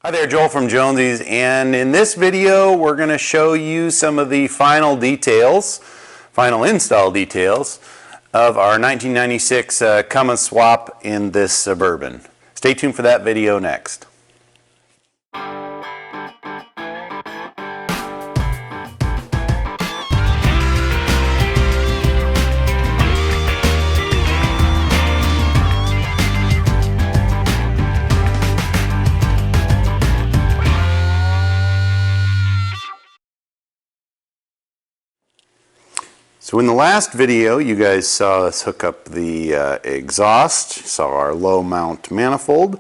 Hi there, Joel from Jonesy's, and in this video we're going to show you some of the final install details of our 1996 Cummins swap in this Suburban. Stay tuned for that video next. So in the last video, you guys saw us hook up the exhaust, saw our low mount manifold,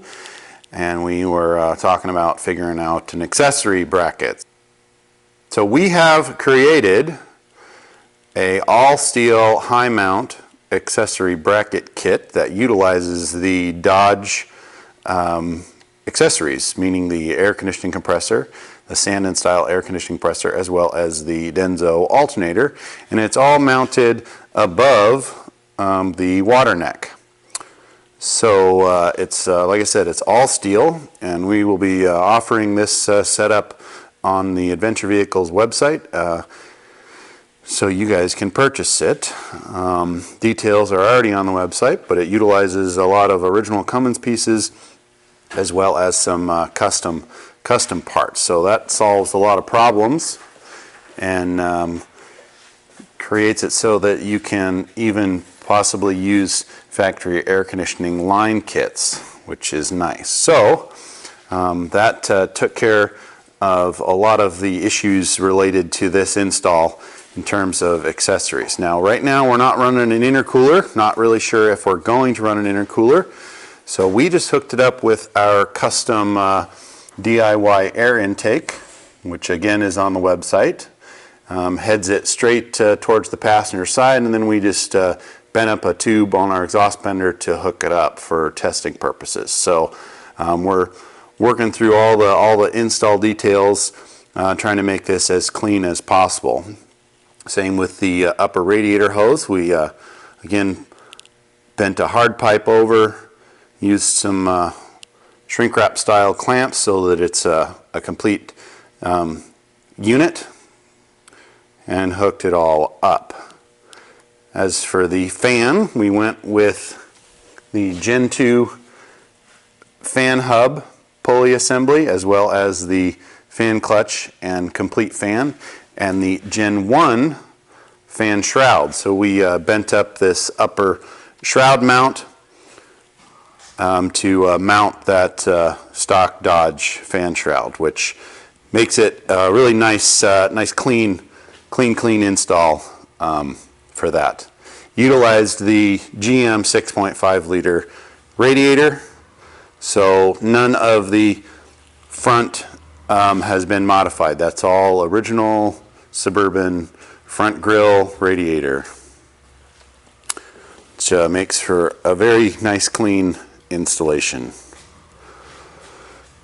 and we were talking about figuring out an accessory bracket. So we have created a all steel high mount accessory bracket kit that utilizes the Dodge accessories, meaning the air conditioning compressor, the Sandon style air conditioning compressor, as well as the Denso alternator, and it's all mounted above the water neck. So it's like I said, it's all steel, and we will be offering this setup on the Adventure Vehicles website, so you guys can purchase it. Details are already on the website, but it utilizes a lot of original Cummins pieces as well as some custom parts. So that solves a lot of problems and creates it so that you can even possibly use factory air conditioning line kits, which is nice. So that took care of a lot of the issues related to this install in terms of accessories. Now right now we're not running an intercooler, not really sure if we're going to run an intercooler. So we just hooked it up with our custom DIY air intake, which again is on the website. Heads it straight towards the passenger side, and then we just bent up a tube on our exhaust bender to hook it up for testing purposes. So we're working through all the install details, trying to make this as clean as possible. Same with the upper radiator hose. We again bent a hard pipe over, used some shrink wrap style clamps so that it's a complete unit, and hooked it all up. As for the fan, we went with the Gen 2 fan hub pulley assembly, as well as the fan clutch and complete fan, and the Gen 1 fan shroud. So we bent up this upper shroud mount to mount that stock Dodge fan shroud, which makes it a really nice, clean install for that. Utilized the GM 6.5 liter radiator, so none of the front has been modified. That's all original Suburban front grille radiator, which makes for a very nice, clean installation.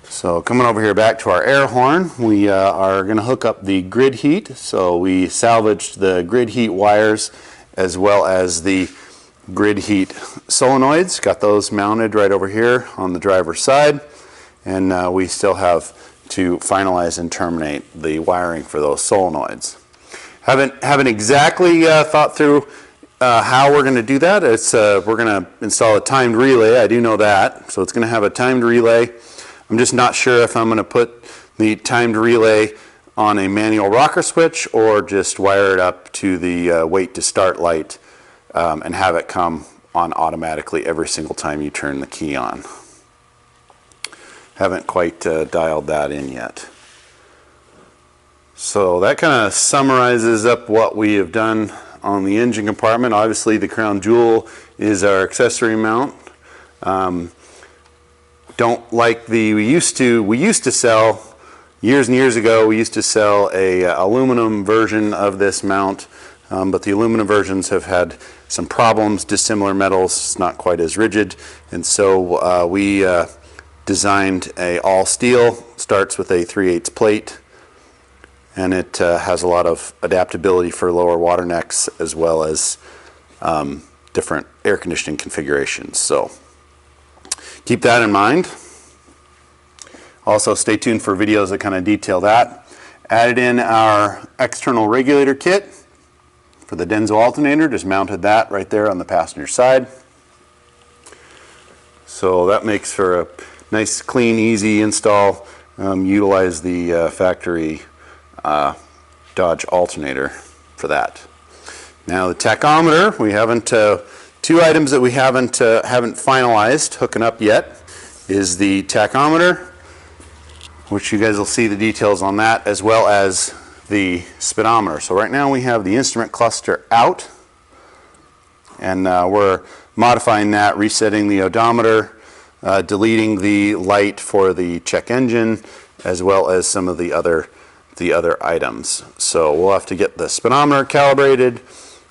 So coming over here back to our air horn, we are going to hook up the grid heat. So we salvaged the grid heat wires as well as the grid heat solenoids. Got those mounted right over here on the driver's side, and we still have to finalize and terminate the wiring for those solenoids. Haven't exactly thought through how we're going to do that. We're going to install a timed relay. I do know that. So it's going to have a timed relay. I'm just not sure if I'm going to put the timed relay on a manual rocker switch or just wire it up to the wait to start light and have it come on automatically every single time you turn the key on. Haven't quite dialed that in yet. So that kind of summarizes up what we have done on the engine compartment. Obviously the crown jewel is our accessory mount. Don't like we used to sell, years and years ago, we used to sell a aluminum version of this mount, but the aluminum versions have had some problems, dissimilar metals, it's not quite as rigid, and so we designed a all steel, starts with a 3/8 plate, and it has a lot of adaptability for lower water necks as well as different air conditioning configurations. So keep that in mind. Also stay tuned for videos that kind of detail that. Added in our external regulator kit for the Denso alternator, just mounted that right there on the passenger side. So that makes for a nice, clean, easy install. Utilize the factory Dodge alternator for that. Now the tachometer, we haven't, two items that we haven't finalized hooking up yet is the tachometer, which you guys will see the details on that, as well as the speedometer. So right now we have the instrument cluster out, and we're modifying that, resetting the odometer, deleting the light for the check engine, as well as some of the other items. So we'll have to get the speedometer calibrated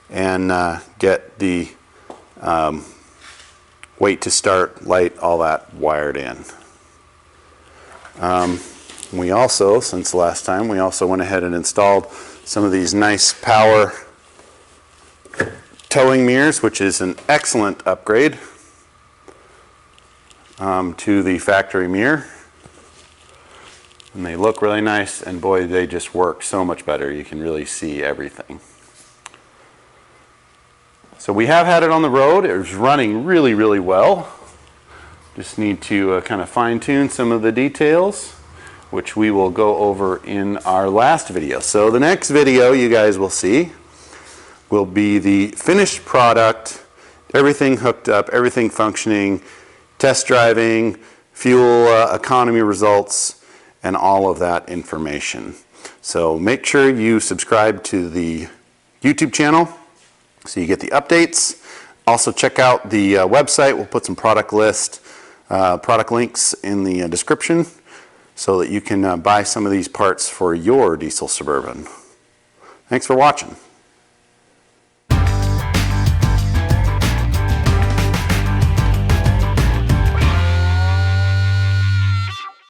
and get the wait to start light, all that wired in. We also, since the last time, we also went ahead and installed some of these nice power towing mirrors, which is an excellent upgrade to the factory mirror. And they look really nice, and boy, they just work so much better. You can really see everything. So we have had it on the road. It was running really, really well. Just need to kind of fine-tune some of the details, which we will go over in our last video. So the next video you guys will see will be the finished product, everything hooked up, everything functioning, test driving, fuel economy results, and all of that information. So make sure you subscribe to the YouTube channel so you get the updates. Also check out the website. We'll put some product links in the description so that you can buy some of these parts for your diesel Suburban. Thanks for watching.